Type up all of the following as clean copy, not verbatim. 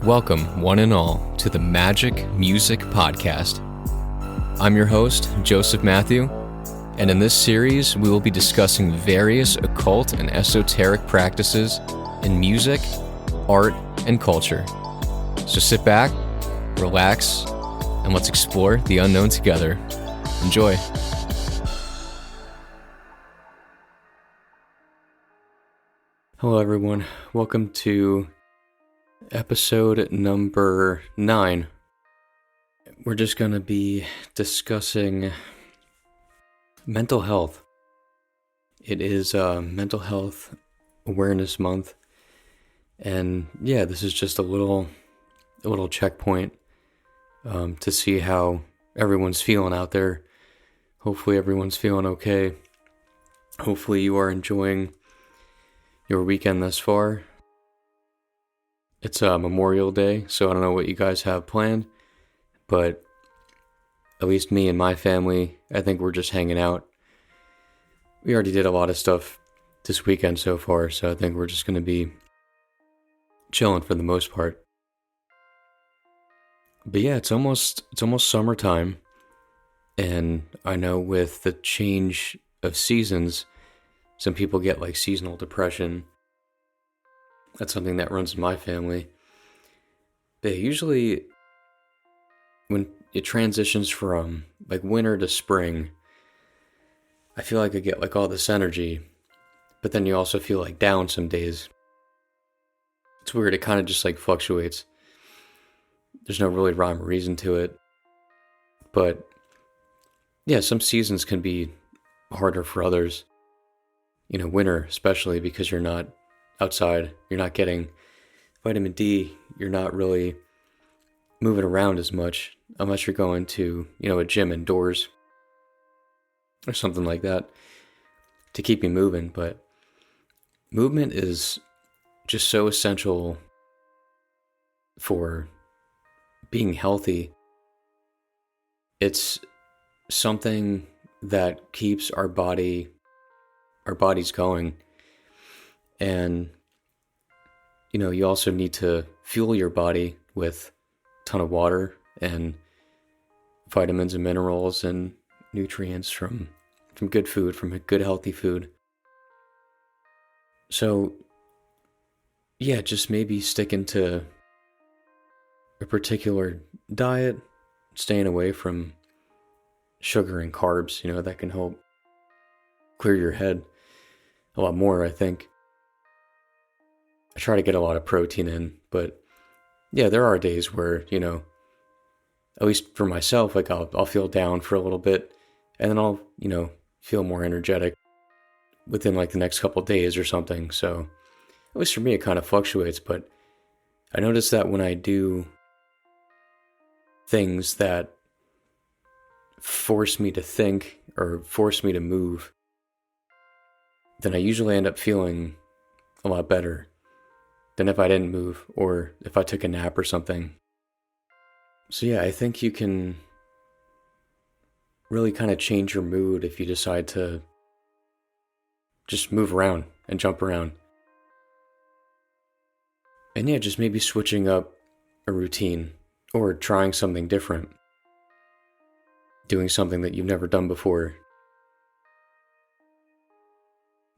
Welcome, one and all, to the Magic Music Podcast. I'm your host, Joseph Matthew, and in this series, we will be discussing various occult and esoteric practices in music, art, and culture. So sit back, relax, and let's explore the unknown together. Enjoy. Hello, everyone. Welcome to episode number 9. We're just going to be discussing mental health. It is Mental Health Awareness Month. And yeah, this is just a little checkpoint to see how everyone's feeling out there. Hopefully everyone's feeling okay. Hopefully you are enjoying your weekend thus far. It's Memorial Day, so I don't know what you guys have planned, but at least me and my family, I think we're just hanging out. We already did a lot of stuff this weekend so far, so I think we're just going to be chilling for the most part. But yeah, it's almost summertime, and I know with the change of seasons, some people get like seasonal depression. That's something that runs in my family. But usually when it transitions from like winter to spring, I feel like I get like all this energy, but then you also feel like down some days. It's weird, it kind of just like fluctuates. There's no really rhyme or reason to it. But yeah, some seasons can be harder for others. You know, winter especially, because you're not outside, you're not getting vitamin D, you're not really moving around as much unless you're going to, a gym indoors or something like that to keep you moving. But movement is just so essential for being healthy. It's something that keeps our bodies going. And, you also need to fuel your body with a ton of water and vitamins and minerals and nutrients from good food, from a good healthy food. So, yeah, just maybe sticking to a particular diet, staying away from sugar and carbs, that can help clear your head a lot more, I think. I try to get a lot of protein in, but yeah, there are days where, at least for myself, like I'll feel down for a little bit, and then I'll, feel more energetic within like the next couple of days or something. So at least for me, it kind of fluctuates, but I notice that when I do things that force me to think or force me to move, then I usually end up feeling a lot better than if I didn't move or if I took a nap or something. So yeah, I think you can really kind of change your mood if you decide to just move around and jump around. And yeah, just maybe switching up a routine or trying something different. Doing something that you've never done before.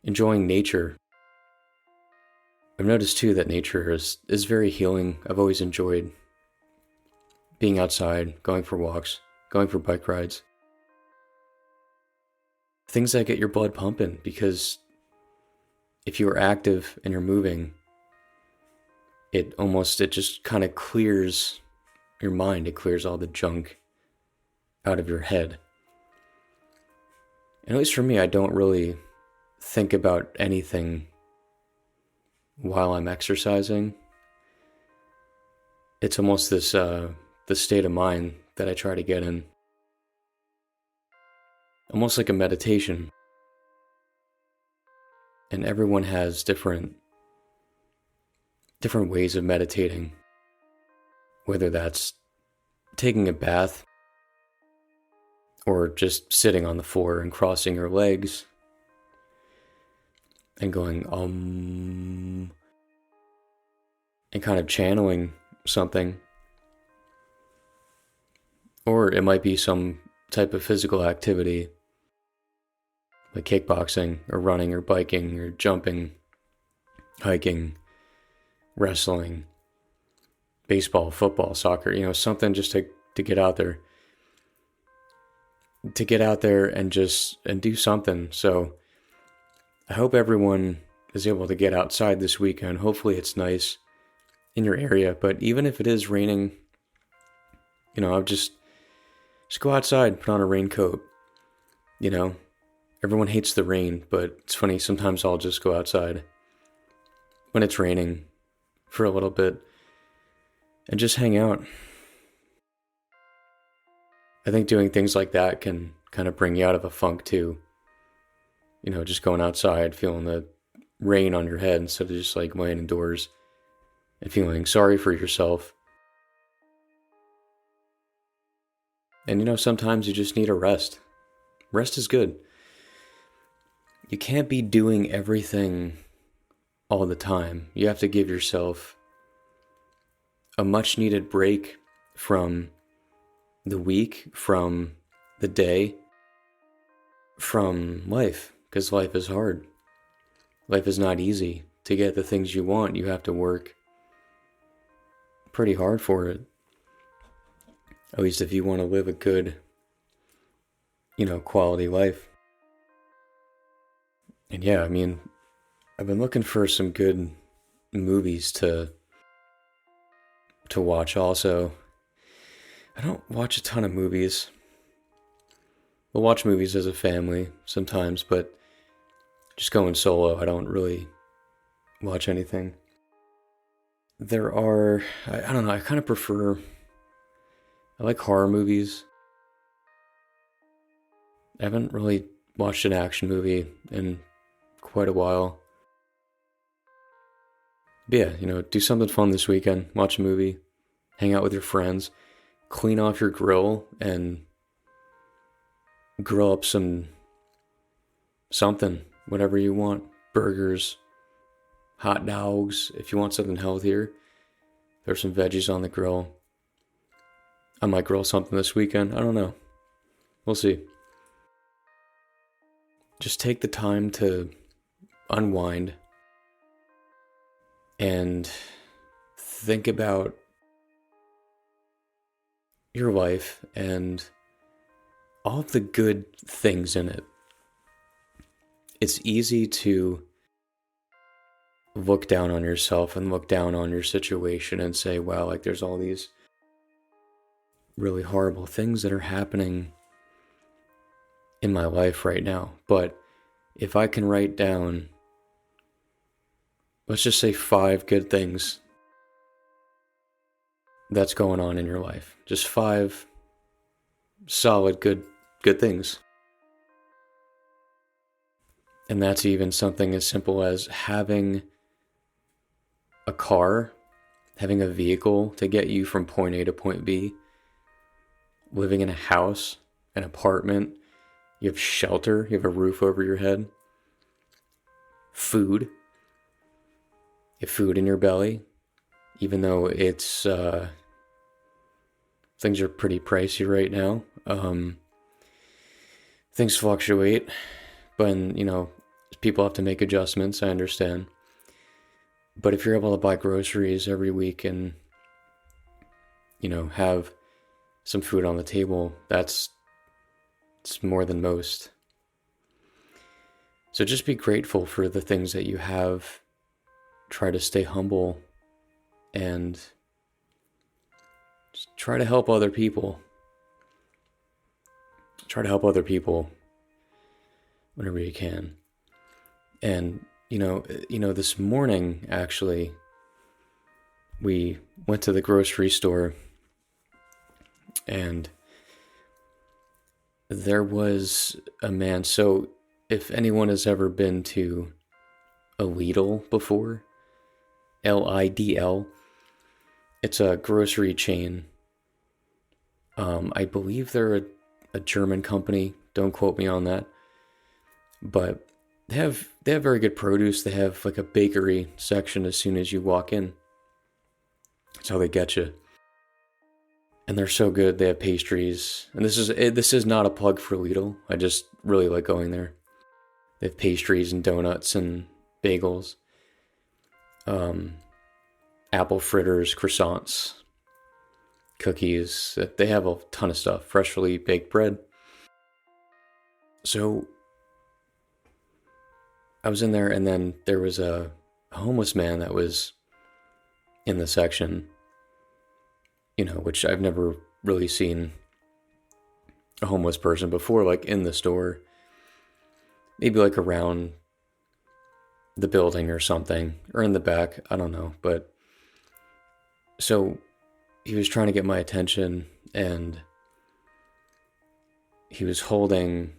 Enjoying nature. I've noticed too that nature is very healing. I've always enjoyed being outside, going for walks, going for bike rides. Things that get your blood pumping, because if you're active and you're moving, it just kind of clears your mind. It clears all the junk out of your head. And at least for me, I don't really think about anything while I'm exercising. It's almost this the state of mind that I try to get in. Almost like a meditation. And everyone has different ways of meditating. Whether that's taking a bath or just sitting on the floor and crossing your legs and going and kind of channeling something. Or it might be some type of physical activity, like kickboxing, or running, or biking, or jumping, hiking, wrestling, baseball, football, soccer, something just to get out there. To get out there and do something. So I hope everyone is able to get outside this weekend. Hopefully it's nice in your area, but even if it is raining, I'll just go outside, put on a raincoat. Everyone hates the rain, but it's funny, sometimes I'll just go outside when it's raining for a little bit and just hang out. I think doing things like that can kind of bring you out of a funk too. Just going outside, feeling the rain on your head instead of just like laying indoors and feeling sorry for yourself. And sometimes you just need a rest. Rest is good. You can't be doing everything all the time. You have to give yourself a much needed break from the week, from the day, from life, because life is hard. Life is not easy. To get the things you want, you have to work pretty hard for it. At least if you want to live a good, quality life. And yeah, I've been looking for some good movies to watch also. I don't watch a ton of movies. We'll watch movies as a family sometimes, but just going solo, I don't really watch anything. There are, I don't know, I kind of prefer, I like horror movies. I haven't really watched an action movie in quite a while. But yeah, do something fun this weekend. Watch a movie, hang out with your friends, clean off your grill, and grill up something, whatever you want. Burgers, hot dogs. If you want something healthier, there's some veggies on the grill. I might grill something this weekend. I don't know. We'll see. Just take the time to unwind and think about your life and all of the good things in it. It's easy to look down on yourself and look down on your situation and say, wow, like there's all these really horrible things that are happening in my life right now. But if I can write down, let's just say 5 good things that's going on in your life, just 5 solid good things. And that's even something as simple as having a car, having a vehicle to get you from point A to point B, living in a house, an apartment, you have shelter, you have a roof over your head, food, you have food in your belly, even though it's, things are pretty pricey right now. Things fluctuate, but, people have to make adjustments, I understand. But if you're able to buy groceries every week and, have some food on the table, it's more than most. So just be grateful for the things that you have. Try to stay humble and just try to help other people. Try to help other people whenever you can. And, this morning, actually, we went to the grocery store and there was a man. So if anyone has ever been to a Lidl before, Lidl, it's a grocery chain. I believe they're a German company. Don't quote me on that. But they have very good produce. They have like a bakery section as soon as you walk in. That's how they get you. And they're so good. They have pastries. And this is not a plug for Lidl. I just really like going there. They have pastries and donuts and bagels. Apple fritters, croissants, cookies. They have a ton of stuff. Freshly baked bread. So I was in there, and then there was a homeless man that was in the section, which I've never really seen a homeless person before, like in the store. Maybe like around the building or something, or in the back, I don't know. But so he was trying to get my attention, and he was holding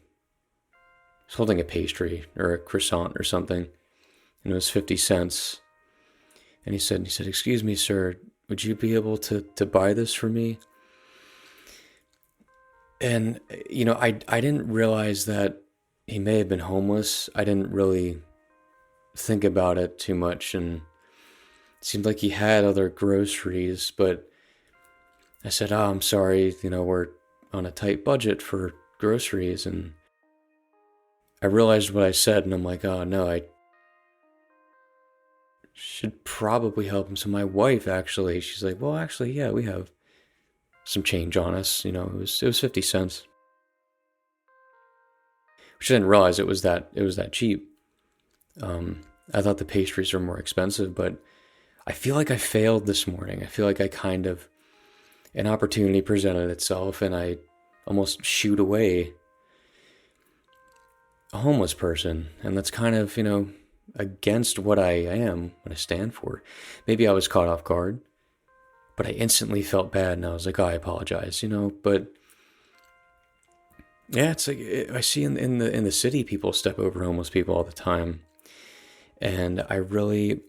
a pastry or a croissant or something, and it was 50 cents. And he said, "Excuse me, sir, would you be able to buy this for me?" And, I didn't realize that he may have been homeless. I didn't really think about it too much, and it seemed like he had other groceries, but I said, "Oh, I'm sorry, we're on a tight budget for groceries." And I realized what I said, and I'm like, "Oh no, I should probably help him." So my wife, actually, she's like, "Well, actually, yeah, we have some change on us." It was 50 cents. Which I didn't realize it was that cheap. I thought the pastries were more expensive, but I feel like I failed this morning. I feel like an opportunity presented itself, and I almost shooed away a homeless person. And that's kind of, against what I am, what I stand for. Maybe I was caught off guard, but I instantly felt bad, and I was like, "Oh, I apologize," but yeah, it's like I see in the city, people step over homeless people all the time. And I really,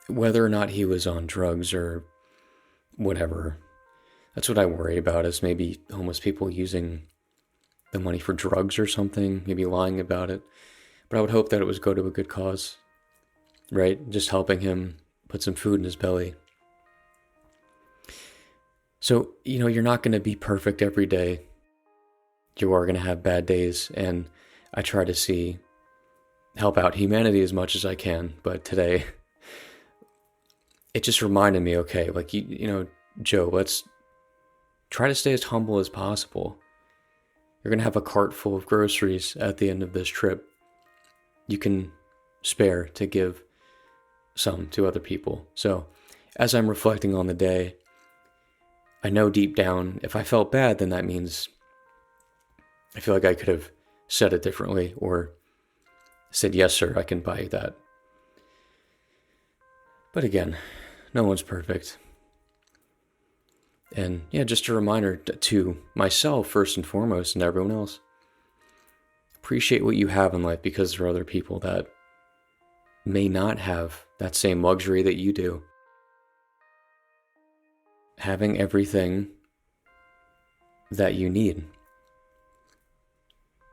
whether or not he was on drugs or whatever, that's what I worry about, is maybe homeless people using the money for drugs or something, maybe lying about it. But I would hope that it was go to a good cause, right? Just helping him put some food in his belly. So, you're not going to be perfect every day. You are going to have bad days, and I try to help out humanity as much as I can. But today, it just reminded me, okay, like, Joe, let's try to stay as humble as possible. You're going to have a cart full of groceries at the end of this trip. You can spare to give some to other people. So as I'm reflecting on the day, I know deep down, if I felt bad, then that means I feel like I could have said it differently, or said, "Yes, sir, I can buy that." But again, no one's perfect. And yeah, just a reminder to myself, first and foremost, and everyone else, appreciate what you have in life, because there are other people that may not have that same luxury that you do. Having everything that you need.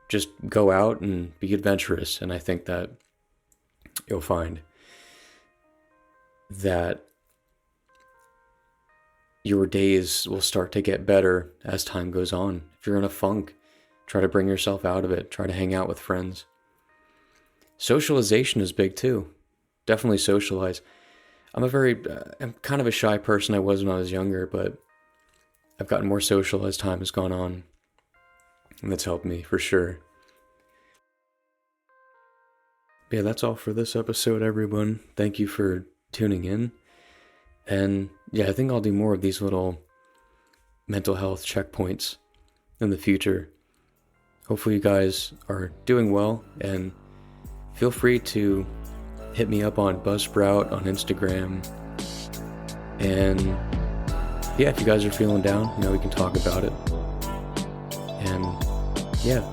Just go out and be adventurous, and I think that you'll find that your days will start to get better as time goes on. If you're in a funk, try to bring yourself out of it. Try to hang out with friends. Socialization is big too. Definitely socialize. I'm kind of a shy person. I was when I was younger, but I've gotten more social as time has gone on. And that's helped me for sure. Yeah, that's all for this episode, everyone. Thank you for tuning in. And yeah, I think I'll do more of these little mental health checkpoints in the future. Hopefully you guys are doing well, and feel free to hit me up on Buzzsprout on Instagram. And yeah, if you guys are feeling down, we can talk about it. And yeah,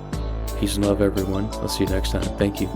peace and love, everyone. I'll see you next time. Thank you.